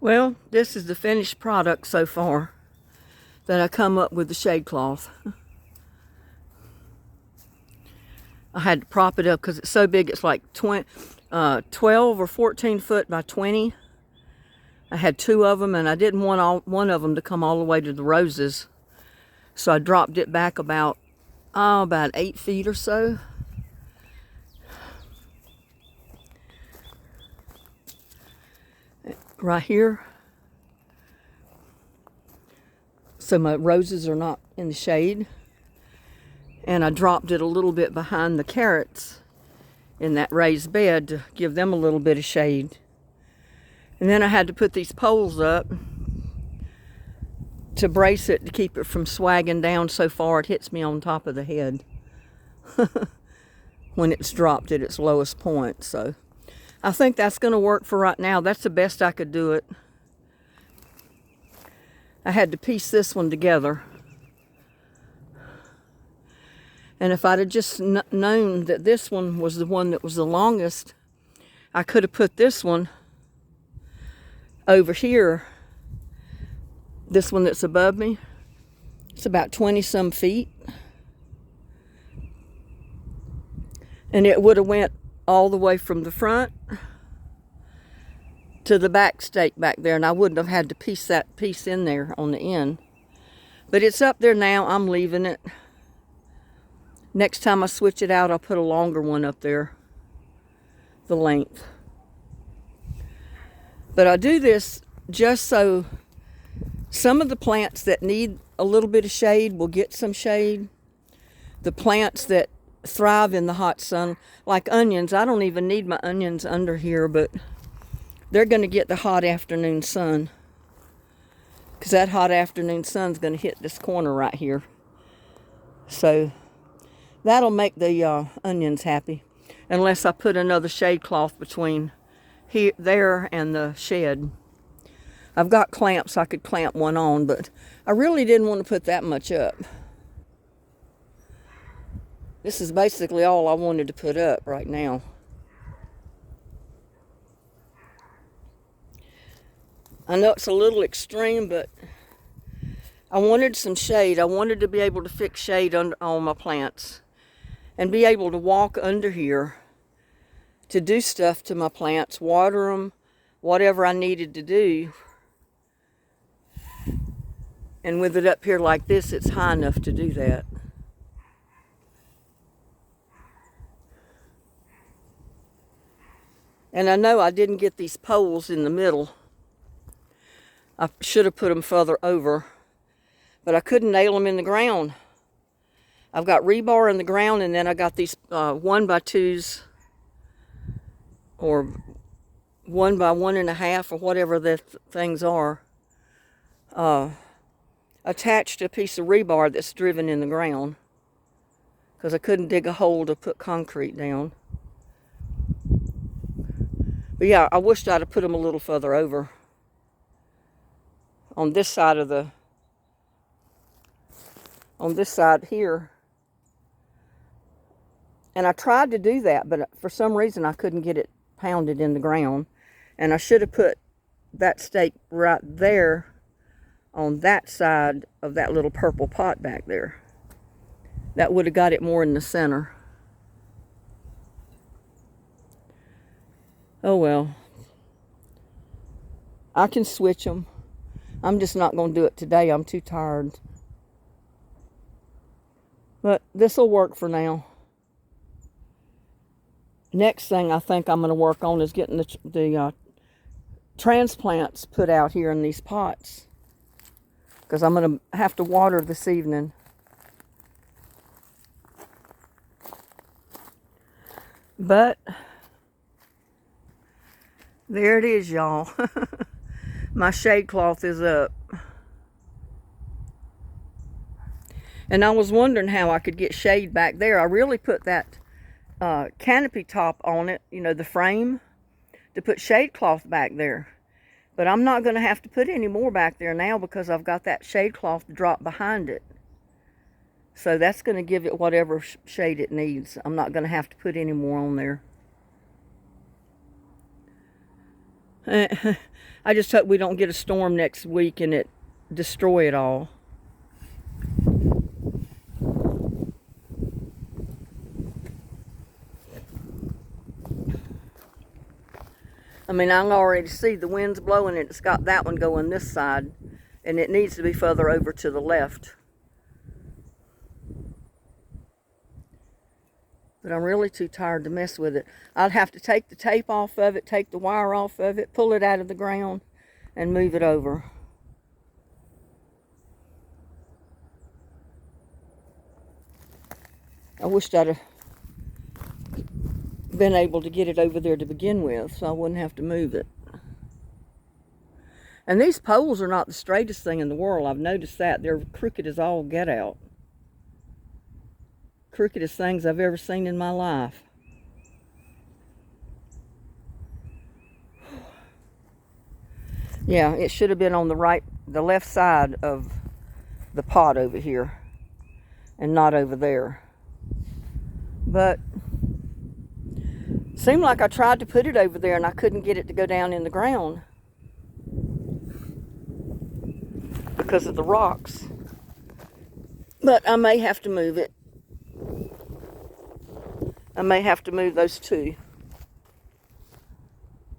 Well, this is the finished product so far that I come up with the shade cloth. I had to prop it up because it's so big. It's like 12 or 14 foot by 20. I had two of them, and I didn't want one of them to come all the way to the roses. So I dropped it back about 8 feet or so. Right here. So my roses are not in the shade. And I dropped it a little bit behind the carrots in that raised bed to give them a little bit of shade. And then I had to put these poles up to brace it to keep it from swagging down so far it hits me on top of the head when it's dropped at its lowest point. So I think that's going to work for right now. That's the best I could do it. I had to piece this one together. And if I'd have just known that this one was the one that was the longest, I could have put this one over here. This one that's above me, it's about 20 some feet. And it would have went all the way from the front to the back stake back there, and I wouldn't have had to piece that piece in there on the end. But it's up there now. I'm leaving it. Next time I switch it out, I'll put a longer one up there, the length. But I do this just so some of the plants that need a little bit of shade will get some shade. The plants that thrive in the hot sun, like onions, I don't even need my onions under here, but they're going to get the hot afternoon sun, because that hot afternoon sun's going to hit this corner right here. So that'll make the onions happy, unless I put another shade cloth between here, there, and the shed. I've got clamps I could clamp one on, but I really didn't want to put that much up. This is basically all I wanted to put up right now. I know it's a little extreme, but I wanted some shade. I wanted to be able to fix shade on my plants and be able to walk under here to do stuff to my plants, water them, whatever I needed to do. And with it up here like this, it's high enough to do that. And I know I didn't get these poles in the middle. I should have put them further over, but I couldn't nail them in the ground. I've got rebar in the ground, and then I got these 1x2s or 1x1.5 or whatever the things are, attached to a piece of rebar that's driven in the ground, because I couldn't dig a hole to put concrete down. But yeah, I wished I'd have put them a little further over on this side here. And I tried to do that, but for some reason I couldn't get it pounded in the ground. And I should have put that stake right there on that side of that little purple pot back there. That would have got it more in the center. Oh well. I can switch them. I'm just not going to do it today. I'm too tired. But this will work for now. Next thing I think I'm going to work on is getting the transplants put out here in these pots, because I'm going to have to water this evening. But there it is, y'all. My shade cloth is up. And I was wondering how I could get shade back there. I really put that canopy top on it, you know, the frame, to put shade cloth back there. But I'm not going to have to put any more back there now, because I've got that shade cloth drop behind it. So that's going to give it whatever shade it needs. I'm not going to have to put any more on there. I just hope we don't get a storm next week and it destroy it all. I mean, I can already see the wind's blowing and it's got that one going this side, and it needs to be further over to the left. But I'm really too tired to mess with it. I'd have to take the tape off of it, take the wire off of it, pull it out of the ground, and move it over. I wished I'd have been able to get it over there to begin with, so I wouldn't have to move it. And these poles are not the straightest thing in the world. I've noticed that. They're crooked as all get out. Crookedest things I've ever seen in my life. Yeah, it should have been on the left side of the pot over here, and not over there. But seemed like I tried to put it over there and I couldn't get it to go down in the ground because of the rocks. But I may have to move it. I may have to move those two.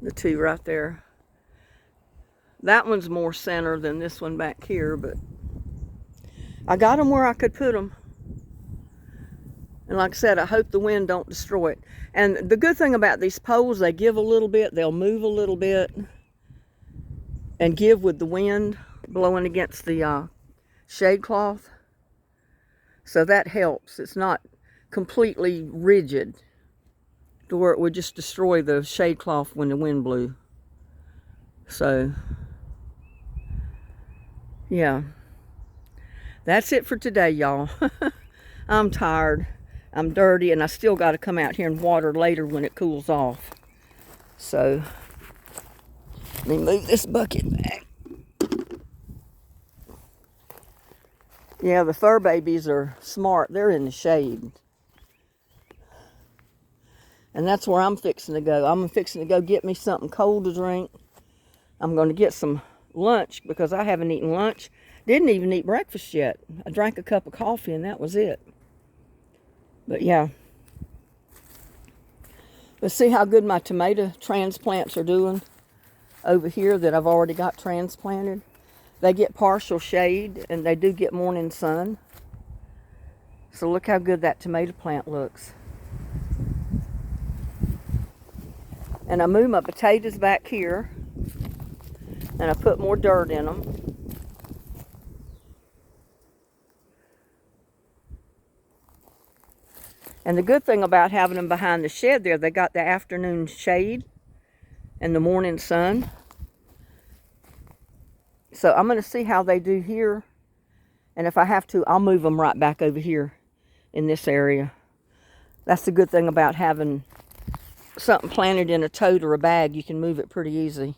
The two right there. That one's more center than this one back here, but I got them where I could put them. And like I said, I hope the wind don't destroy it. And the good thing about these poles, they give a little bit, they'll move a little bit, and give with the wind blowing against the shade cloth. So that helps. It's not completely rigid to where it would just destroy the shade cloth when the wind blew. So, yeah. That's it for today, y'all. I'm tired. I'm dirty, and I still got to come out here and water later when it cools off. So, let me move this bucket back. Yeah, the fur babies are smart. They're in the shade. And that's where I'm fixing to go. I'm fixing to go get me something cold to drink. I'm going to get some lunch because I haven't eaten lunch. Didn't even eat breakfast yet. I drank a cup of coffee and that was it. But yeah. Let's see how good my tomato transplants are doing over here that I've already got transplanted. They get partial shade and they do get morning sun. So look how good that tomato plant looks. And I move my potatoes back here and I put more dirt in them. And the good thing about having them behind the shed there, they got the afternoon shade and the morning sun. So I'm going to see how they do here. And if I have to, I'll move them right back over here in this area. That's the good thing about having something planted in a tote or a bag. You can move it pretty easy.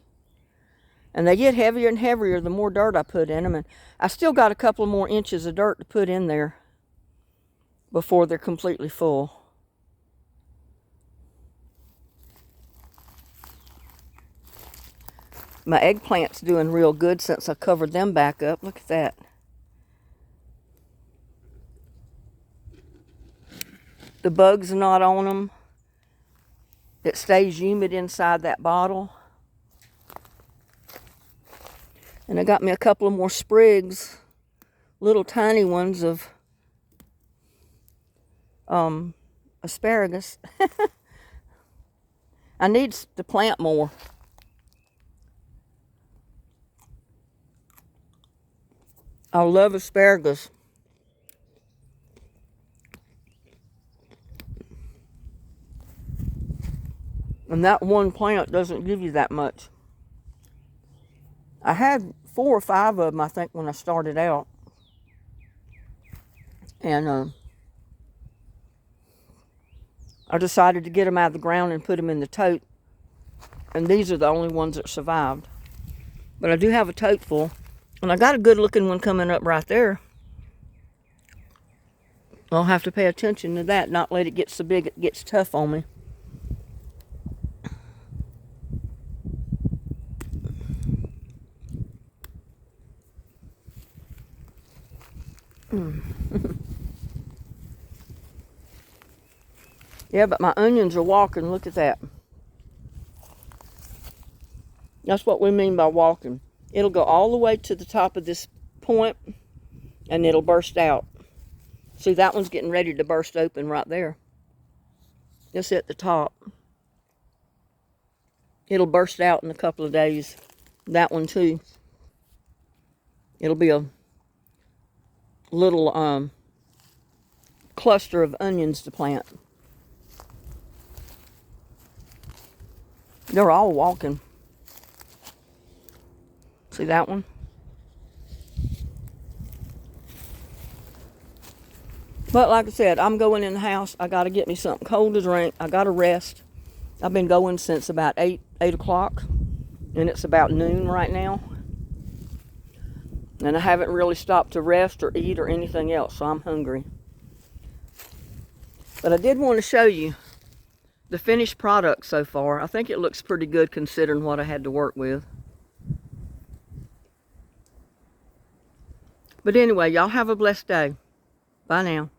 And they get heavier and heavier the more dirt I put in them. And I still got a couple more inches of dirt to put in there before they're completely full. My eggplant's doing real good since I covered them back up. Look at that. The bugs are not on them. It stays humid inside that bottle. And I got me a couple of more sprigs, little tiny ones of asparagus. I need to plant more. I love asparagus. And that one plant doesn't give you that much. I had 4 or 5 of them, I think, when I started out. And I decided to get them out of the ground and put them in the tote. And these are the only ones that survived. But I do have a tote full. And I got a good looking one coming up right there. I'll have to pay attention to that, not let it get so big it gets tough on me. Yeah, but my onions are walking. Look at that. That's what we mean by walking. It'll go all the way to the top of this point and it'll burst out. See, that one's getting ready to burst open right there. It's at the top. It'll burst out in a couple of days. That one too. It'll be a little cluster of onions to plant. They're all walking. See that one? But like I said, I'm going in the house. I got to get me something cold to drink. I got to rest. I've been going since about 8 o'clock. And it's about noon right now. And I haven't really stopped to rest or eat or anything else, so I'm hungry. But I did want to show you the finished product so far. I think it looks pretty good considering what I had to work with. But anyway, y'all have a blessed day. Bye now.